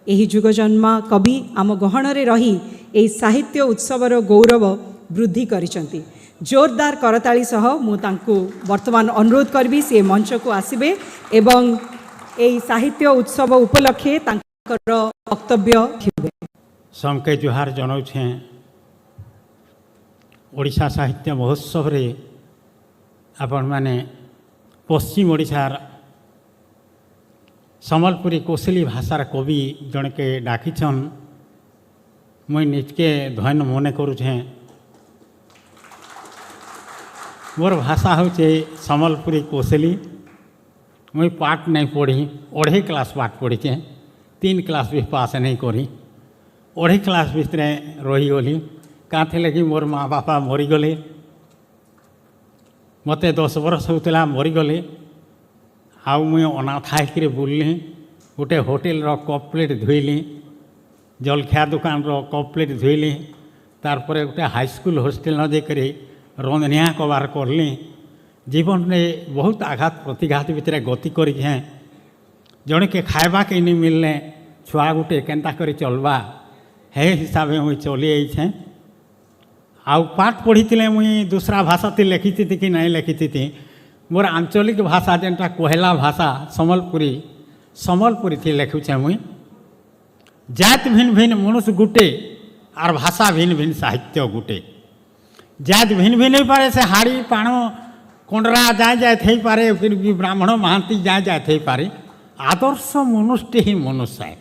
एही जुगजन्मा कवि आम गहणरे रही एही साहित्य उत्सवर गौरव वृद्धि करिसंती। जोरदार करताली सह मु तांकु वर्तमान अनुरोध करबी से मंच को आसिबे एवं एही साहित्य उत्सव उपलक्षे तांकर वक्तव्य थिबे। समके जुहार जनाउछे। ओडिशा साहित्य महोत्सव रे आपण माने पश्चिम ओडिशार सम्बलपुरी कोसली भाषार कवि जनके डाकिछन। मुई निजके धन्य मने करुछे। मोर भाषा होचे सम्बलपुरी कोसली। मुई पाठ नहीं पढ़ी, 2.5 क्लास पाठ पढ़ीचे, 3 क्लास भी पास नहीं करी। 2.5 क्लास भितर रही गली क्या कि मोर माँ बापा मरीगले। मते 10 वर्ष होता मरीगले। आउ मुई अनाथ होकर बुलली। गोटे होटेल कप प्लेट धोइली, जलखिया दुकान कप प्लेट धोइली। तारपर गोटे हाईस्कूल हॉस्टेल न जाकर रंधनिया कबार करली। जीवन में बहुत आघात प्रतिघात भितर गति करें। जड़े के खावा के नहीं मिलने छुआ गोटे केन्ता कर चलवा हे हिसाब से मुझे चली आईछे। आउ पाठ पढ़ी मुई दूसरा भाषा थी लिखी थी कि नहीं लिखी थी। मोर आंचलिक भाषा जेनटा कोहला भाषा सम्बलपुरी थी लिखुचे। मुई जात भिन्न भिन्न मनुष्य गुटे और भाषा भिन्न भिन्न साहित्य गुटे। जात भिन्न भिन्न ही पारे से हाड़ी पाण कोंडरा जाए जाए थे पारे, फिर भी ब्राह्मण महांती जाए जाए थे पारे। आदर्श मनुष्य ही मनुष्य है।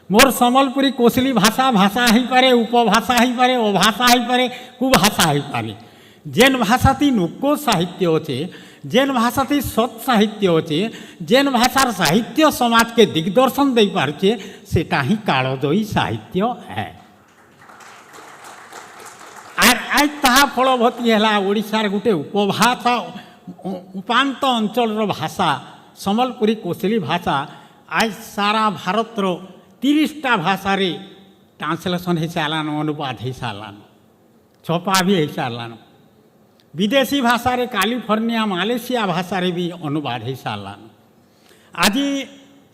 मोर सम्बलपुरी कोसली भाषा भाषा ही पारे, उपभाषा ही पारे, अभाषा ही पारे, कुभाषा ही पारे। जेन भाषा ती नुको साहित्य अच्छे, जेन भाषा ती सत साहित्य अच्छे, जेन भाषार साहित्य समाज के दिग्दर्शन दे पारे, सेटा ही कालजयी साहित्य है। आज ताहा फलवती है ओडिशार गोटे उपभाषा उपांत अंचल भाषा सम्बलपुरी कोसली भाषा आज सारा भारत 30टा भाषा रे ट्रांसलेशन हो सारान, अनुवाद हो सारान, छपा भी हो सारान। विदेशी भाषा रे कैलिफोर्निया मालेशिया भाषा रे भी अनुवाद हो सारान। आज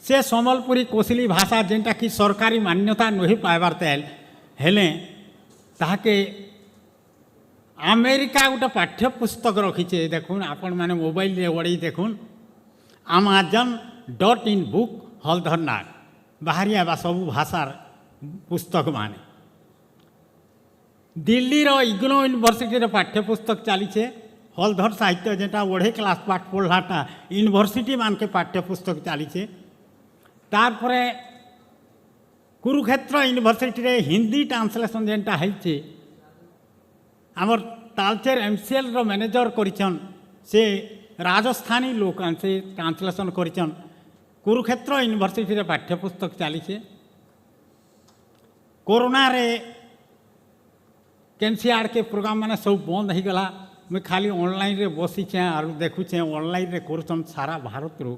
से सम्बलपुरी कोसली भाषा जेनटा कि सरकारी मान्यता नहीं पाइबार तेल हेले ताके अमेरिका गोटे पाठ्यपुस्तक रखीचे। देखुन आपण माने मोबाइल रे वड़ी देखुन amazon.in बुक हलधरनाथ बाहरी आवा सब भाषार पुस्तक माने। दिल्ली रो इग्नो यूनिवर्सिटी रे पाठ्यपुस्तक चलीचे हलधर साहित्य जेटा 2.5 क्लास पाठ पढ़ाटा यूनिवर्सिटी मान के पाठ्यपुस्तक चलीचे। तारपरे कुरुक्षेत्र यूनिवर्सिटी रे हिंदी ट्रांसलेशन जेनटा है आमर तालचेर MCL रो मैनेजर करिछन से राजस्थानी लोक से ट्रांसलेशन करिछन। कुरुक्षेत्र यूनिवर्सिटी रे पाठ्यपुस्तक चलीचे। कोरोना रे केनसीआर के प्रोग्राम माने सब बंद हो गला। मैं खाली ऑनलाइन रे बसीचे और देखुचे ऑनलाइन रे करुछन सारा भारत रो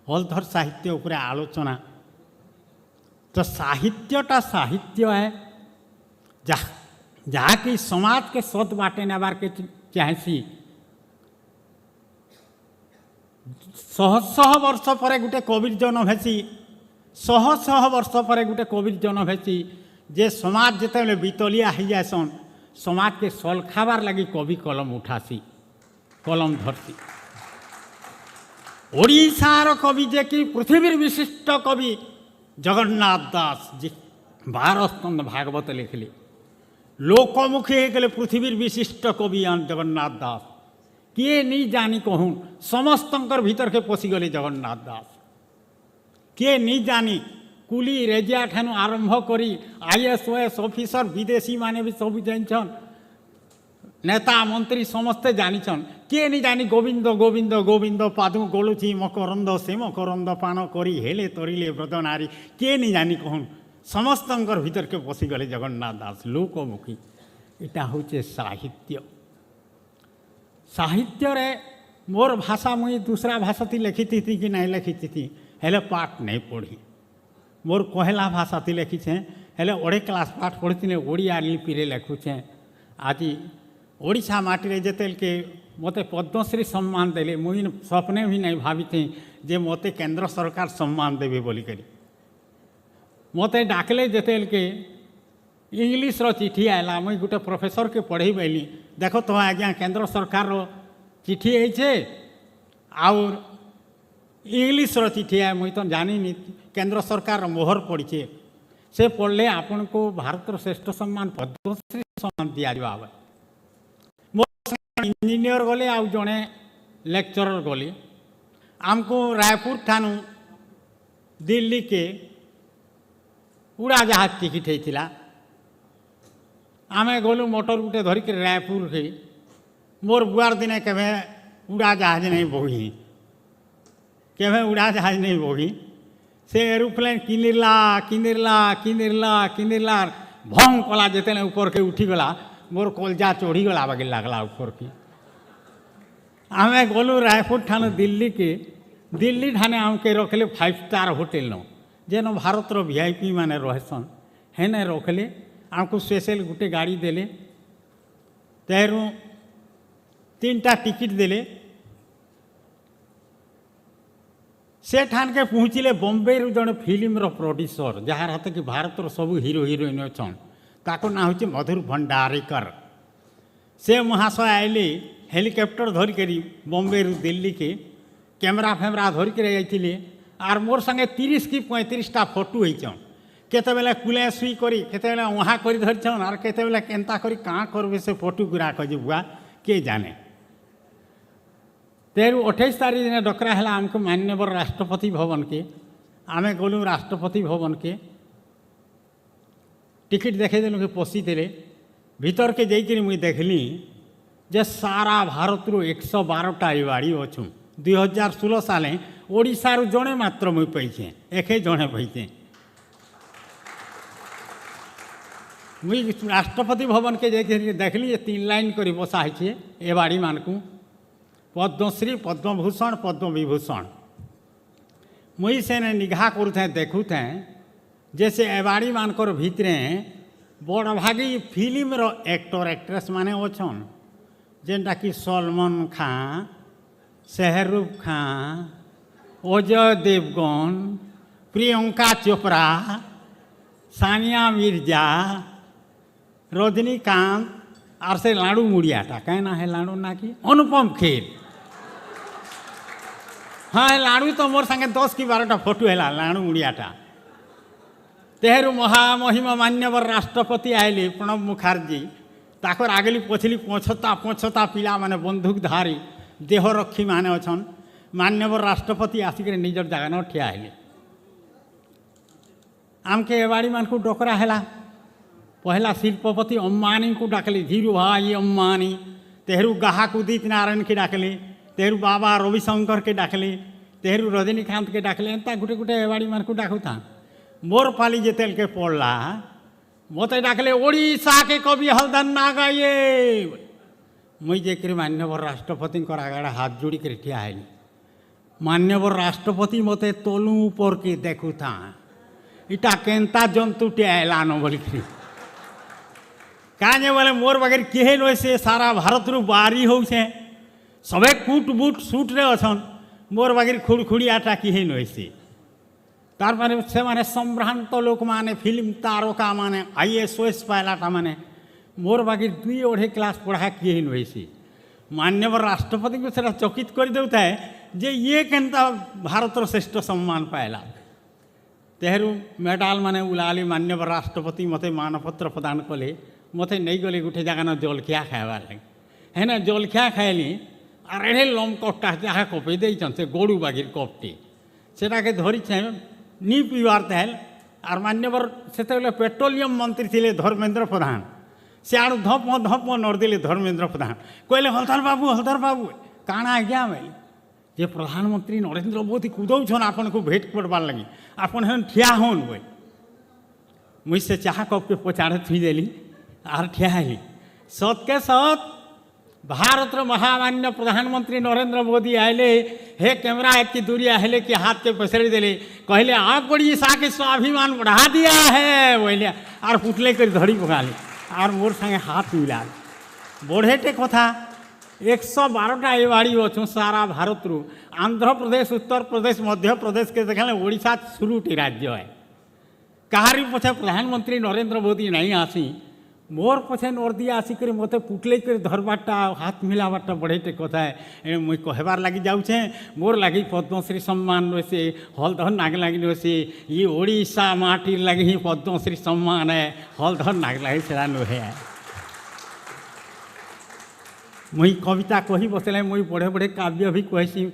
हलधर साहित्य उपरे आलोचना। तो साहित्यटा साहित्य है जहाँ कि समाज के सद बाटे नेबार के चाहेसी। 100 वर्ष पर गोटे कविर जन्म हेसी, 100 वर्ष पर गोटे कविर जन्म हेसी जे समाज जिते बितलिया हो जासन समाज के सलखाबार लगी कवि कलम उठासी, कलम धरसी। ओडिशार कवि जे कि पृथ्वी विशिष्ट कवि जगन्नाथ दास जी 12 स्कंद भागवत लिखली। लोकमुखी हो गले पृथ्वी विशिष्ट कवि जगन्नाथ दास। किए नहीं जानी कहूँ समस्तंकर भीतर के पशिगले जगन्नाथ दास। किए नहीं जानी कुली रेजिया ठानु आरंभ करी IAS ऑफिसर विदेशी माने भी सब जानछन, नेता मंत्री समस्ते जानिछन। किए नहीं जानी गोविंद गोविंद गोविंद पादु गोलुची मकरंद से मकरंद पान करी हेले तरिले व्रत नारी। किए नहीं जानी कहूँ समस्तंकर भीतर के पशिगले जगन्नाथ दास लोकमुखी। इटा होचे साहित्य। साहित्य रे मोर भाषा मुई दूसरा भाषा थी लिखी थी कि नहीं लिखी थी हेले पाठ नहीं पढ़ी। मोर कोहला भाषा थी लिखी छे हेले 2.5 क्लास पाठ पढ़ी ओडिया लिपि रे लिखुचे। आज ओडिशा माटी रे जेतेल के मते पद्मश्री सम्मान देले मुई सपने भी नहीं भावी थी जे मते केंद्र सरकार सम्मान देवे बोली करी। मते डाकले जेते के इंग्लीश रो चिठी आला मुई गोटे प्रोफेसर के पढ़े बैली देख तो आज्ञा केंद्र सरकार रो चिठी है और इंग्लीश रो चिठी है मुई तो जानी नहीं केंद्र सरकार रो मोहर पड़ी से पढ़ले आपन को भारत रो श्रेष्ठ सम्मान पद्मश्री सम्मान दिया जावा इंजीनियर गले आउ जड़े लेक्चरर गले आमको रायपुर ठानू दिल्ली के उड़ाजहाज टिकेट होता आमे गलु मोटर गुटे धरिक रायपुर के मोर बुआर दिने केवे उड़ाजहाज नहीं बोही केवे उड़ाजहाज नहीं बोही से एरोप्लेन किनिरला किनिरला किनिरला किनिरला भंग कला जिते ऊपर के उठीगला मोर कलजा चढ़ीगला बागे लगला ऊपर की आमे गलु रायपुर ठान दिल्ली के दिल्ली ठाने आमके रखले 5 स्टार होटेल न जेन भारत रो वीआईपी माने रहसन हेने रखले आमको स्पेशल गोटे गाड़ी देले तेरू 3टा टिकट देले से ठान के पहुँचले बॉम्बे रु जड़े फिल्म रो प्रोड्यूसर जार हाथ कि भारत रो सब हीरो हिरोइन अच्छा ताको ना होचे मधुर भंडारीकर से महाशय आइले हेलिकॉप्टर धरिक बॉम्बे रु दिल्ली के कैमरा फैमरा धरिक जाइए आर मोर संगे 30 कि 35टा फोटो होइछन केते बेले कुले सुई करी केते बेले वहाँ करी धरछन आर केते बेले केंता करी कहाँ करबे से फोटो गुरा कजे बुआ के जाने तेरु 28 तारीख दिन डकरा है आमको मान्यवर राष्ट्रपति भवन के आमे गलु राष्ट्रपति भवन के टिकट देखे देलु के पशि देले भीतर के जाइए मुई देखली जे सारा भारत रू 112टा एवाड़ी अच्छु 2016 साले ओडिशा रू जड़े मात्र मुई पैसे एक जड़े पैसे मुई राष्ट्रपति भवन के जाइए देखली 3 लाइन कर बसा है एवाड़ी मान को पद्मश्री पद्मभूषण पद्म विभूषण मुई से निगाह करूँ देखुथे जैसे एवाड़ी मानकर भितरे बड़ भागी फिल्म रो एक्टर एक्ट्रेस माने अच्छन जेनटा कि सलमान खान शाहरुख खान अजय देवगन प्रियंका चोपड़ा सानिया मिर्जा रजनीकांत और से लाडू मुड़ियाटा कहना है लाडू ना कि अनुपम खेर हाँ लाडू तो मोर संगे 10 कि 12टा फोटो है लाडू मुड़ियाटा तेहरू महामहिम मान्यवर राष्ट्रपति आइले प्रणब मुखर्जी ताकर आगली पछली पछता पिला माने बंदूकधारी देहरक्षी माने अछन मान्यवर राष्ट्रपति आसिक निजर जगह न ठिया है आमके एवाड़ी मान को डकरा है पहला शिल्पपति अम्बानी को डाकले धीरू भाई अम्बानी तेहरू गाहक उदित नारायण के डाकले तेहरू बाबा रविशंकर के डाकले तेहरू रजनीकांत के डाकले एंता गुटे गुटे एवाड़ी मान को डाकू था मोर पाली जेतेल के पड़ला मत डाकले ओडिशा के कवि हलदन नागाये मुई जेकि मान्यवर राष्ट्रपति आगड़ा हाथ जोड़ी कर ठिया है मान्यवर राष्ट्रपति मते तलू ऊपर के देखू था इटा केन्ता जंतुटे आयलान बोलिकी काजे बोले मोर बगैर किहे नो से सारा भारत रू बारी हो सबे कूट बूट सुट रे अछन मोर बगैर खुड़खुड़ी आटा किहे नो से तार माने से माने संभ्रांत लोक माने फिल्म तारका माने IAS पायलाटा माने मोर बगैर 2-2.5 क्लास पढ़ा किहे नो से मान्यवर राष्ट्रपति को सेटा चकित कर देता है जे ये केनता भारत रो श्रेष्ठ सम्मान पायला तेहरू मेडाल माने उलाली मान्यवर राष्ट्रपति मते मानपत्र प्रदान कले मते नहीं गले गोटे जगह न जलखिया खाइबार लगे है ना जलखिया खाइली आर एड़े लम कपटा जहाँ कपे देन से गड़ू बागिर कपटी सेटा के धरी नी पीवार तेल आर मान्यवर से पेट्रोलियम मंत्री थे धर्मेंद्र प्रधान से आड़ धप धप नरदेले धर्मेंद्र प्रधान कहले हलधर बाबू काଣା आज्ञा मैं जे प्रधानमंत्री नरेंद्र मोदी कुदौन आपन को भेंट करवार लगे आपन ठिया हन बोल मुझ से चाह कप के पचाड़े थुई देली आर ठिया है सत के सत भारत महामान्य प्रधानमंत्री नरेंद्र मोदी आए हे कैमरा एक दूरी आए कि हाथ के पसरी देले कहले आप ओडिशा के स्वाभिमान बढ़ा दिया है बोले आर पुटले कर धड़ी पकाली आर मोर संगे हाथ मिला बढ़ेटे कथा 112टा एवाड़ी अच्छु सारा भारत रू आंध्र प्रदेश उत्तर प्रदेश मध्य प्रदेश के देखा ओडिशा 16टी राज्य है କାହାରି ପଛେ ପ୍ରଧାନମନ୍ତ୍ରୀ ନରେନ୍ଦ୍ର ମୋଦି ନାଇଁ ଆସି मोर पछे नर्दी आसिक मत पुटले कर धरबाटा हाथ मिलाबाटा बढ़ेटे कथा है मुई कहबार लगी जाऊे मोर लगी पद्मश्री सम्मान से हलधर नाग लगी से ये ओडिशा माटी लगी ही पद्मश्री सम्मान है हलधर नाग लगी से नुहे मुई कविता कही बसले मुई बड़े बड़े काव्य भी कहसी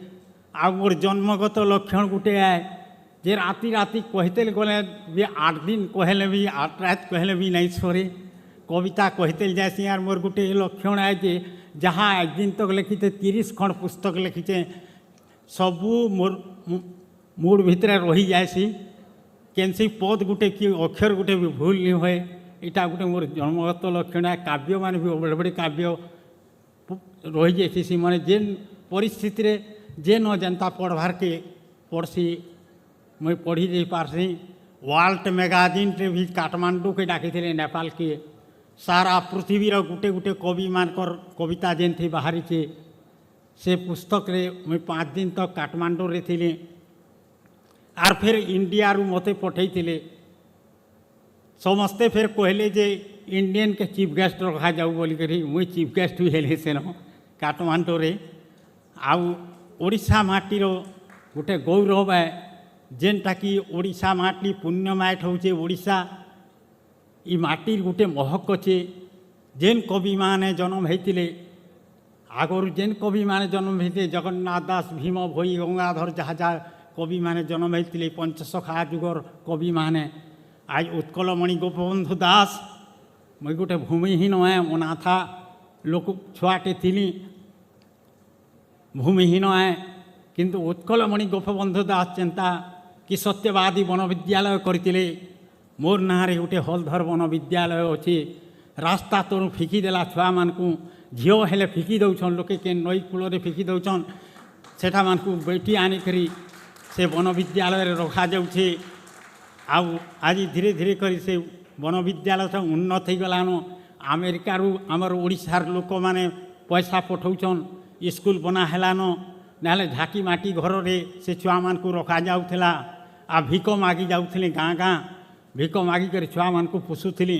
आ मोर जन्मगत लक्षण गुटे है जे राति राति कहते गले भी 8 दिन कहले भी 8 रात कहले भी नहीं छोड़े कविता कहते जासी यार मोर गोटे लक्षण है जे जहाँ एक दिन तक लिखीचे 30 खंड पुस्तक लिखीचे सबू मोर मूड भितर रही जासी केनसी पद गुटे कि अक्षर गुटे भी भूल नहीं हुए यहाँ गोटे मोर जन्मगत लक्षण है काव्य मान भी बड़े बड़े काव्य रही जासी मैंने जेन परिस्थिति रे जे न जनता पढ़वार के पढ़सी मैं पढ़ी जा पारसी वर्ल्ड मैगजीन रे भी काठमांडू के डाकी थे नेपाल के सारा पृथ्वीर गुटे गुटे कवि मानकर कविता जेन थी बाहरी से पुस्तक रे मैं 5 दिन तक काठमांडू रे थिले आर फिर इंडिया रु मते पठे थिले समस्ते फिर कहले जे इंडियन के चीफ गेस्ट रखा जाऊ बोली करी मुई चीफ गेस्ट भी हेले सेन काठमांडू रे आउ ओडिशा माटीर गोटे गौरव है जेनटा कि ओडिशा माटी पुण्यमायट होचे ओडिशा ई माटीर गोटे महक अच्छे जेन कवि माने जन्म होते आगुरी जेन कवि माने जन्म होते जगन्नाथ दास भीम भोई गंगाधर जहाँ जहाँ कवि माने जन्म होते पंचसखा जुगर कवि माने आज उत्कलमणि गोपबंधु दास मैं गोटे भूमिहीन है अनाथा लोक छुआटे थी भूमिहीन है किंतु उत्कलमणि गोपबंधु दास चिंता कि सत्यवादी वन विद्यालय करते मोर नाँरे गोटे हलधर वन विद्यालय अच्छे रास्ता तोड़ फिकिदेला छुआ मानू झील हेले फिकी दौन लोके के नई कूल फिकी दौन सेठा मानू बैठी आनिकरी से वन विद्यालय रखा जाऊे आज धीरे धीरे करी से वन विद्यालय से उन्नत हो गलान अमेरिकार आमर ओडिशार लोक मैंने पैसा पठाउछन स्कूल बना हेलान ना झाकी माटी घर रे से छुआ मानू रखा जाऊला आ भिक मागी जाऊे गाँ गाँ भिक मागिक छुआ मानू पोषुली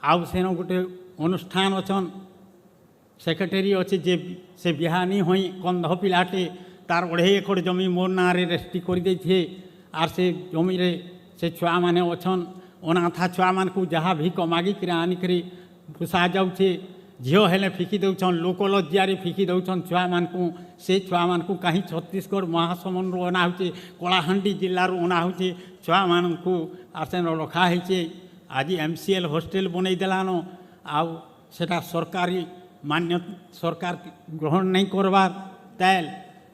आउ सेन गोटे अनुष्ठान अच्छन सेक्रेटरी अच्छे जे से बिहा नहीं होई कंध पिलाटे तार 2.5 एकड़ जमी मोर ना रेस्ट्री कर दे आर से जमी रे से छुआ माने अच्छन अनाथा छुआ मानू जहाँ भिक मागिक आनिक पोषा जाऊे झील हेले फिकी दौन लोक लज्जारे फिकी दौन छुआ मानू से छुआ मानू कहीं छत्तीसगढ़ महासमुंद अना हो कलाहांडी जिलू अना हो छुआ मानू आर से रखाही आज MCL हॉस्टेल बनई देलान आउ सेटा सरकारी मान्य सरकार ग्रहण नहीं करवार तेल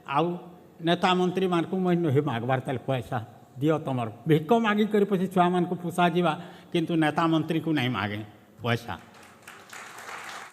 आउ नेता मंत्री मानू मैं मागबार तेल पैसा दियो तुम भिक मागिक पछे छुआ मानू पोषा जा किंतु नेता मंत्री को नहीं मागे पैसा।